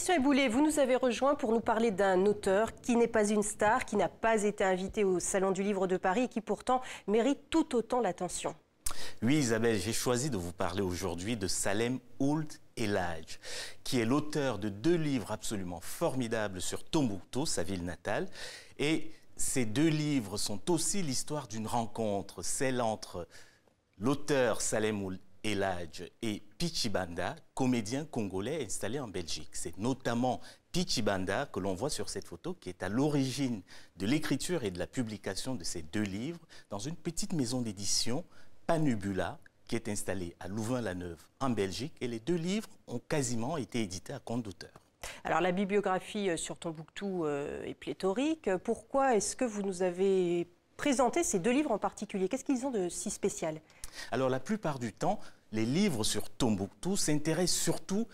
Christian Eboulé, vous nous avez rejoint pour nous parler d'un auteur qui n'est pas une star, qui n'a pas été invité au Salon du Livre de Paris et qui pourtant mérite tout autant l'attention. Oui, Isabelle, j'ai choisi de vous parler aujourd'hui de Salem Ould Elhadj, qui est l'auteur de 2 livres absolument formidables sur Tombouctou, sa ville natale. Et ces 2 livres sont aussi l'histoire d'une rencontre, celle entre l'auteur Salem Ould Elhadj et Pichi Banda, comédien congolais installé en Belgique. C'est notamment Pichi Banda que l'on voit sur cette photo qui est à l'origine de l'écriture et de la publication de ces 2 livres dans une petite maison d'édition, Panubula, qui est installée à Louvain-la-Neuve en Belgique. Et les 2 livres ont quasiment été édités à compte d'auteur. Alors la bibliographie sur Tombouctou est pléthorique. Pourquoi est-ce que vous nous avez présenté ces 2 livres en particulier? Qu'est-ce qu'ils ont de si spécial? Alors la plupart du temps, les livres sur Tombouctou s'intéressent surtout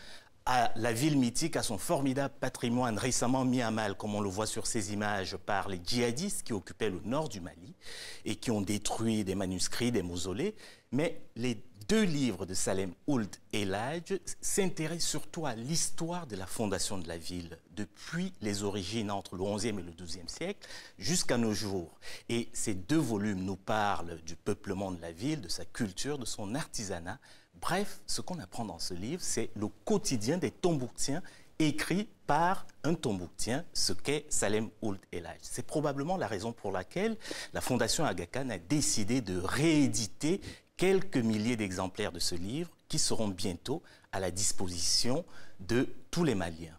à la ville mythique, à son formidable patrimoine récemment mis à mal, comme on le voit sur ces images, par les djihadistes qui occupaient le nord du Mali et qui ont détruit des manuscrits, des mausolées. Mais les 2 livres de Salem Ould Elhadj s'intéressent surtout à l'histoire de la fondation de la ville, depuis les origines entre le XIe et le XIIe siècle jusqu'à nos jours. Et ces 2 volumes nous parlent du peuplement de la ville, de sa culture, de son artisanat. Bref, ce qu'on apprend dans ce livre, c'est le quotidien des Tombouctiens écrit par un Tombouctien, ce qu'est Salem Ould Elhadj. C'est probablement la raison pour laquelle la Fondation Aga Khan a décidé de rééditer quelques milliers d'exemplaires de ce livre qui seront bientôt à la disposition de tous les Maliens.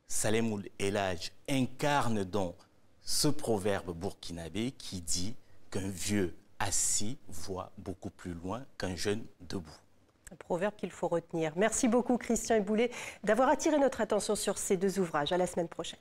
Salem Ould Elhadj incarne donc ce proverbe burkinabé qui dit qu'un vieux assis voit beaucoup plus loin qu'un jeune debout. Un proverbe qu'il faut retenir. Merci beaucoup Christian Eboulé d'avoir attiré notre attention sur ces 2 ouvrages. À la semaine prochaine.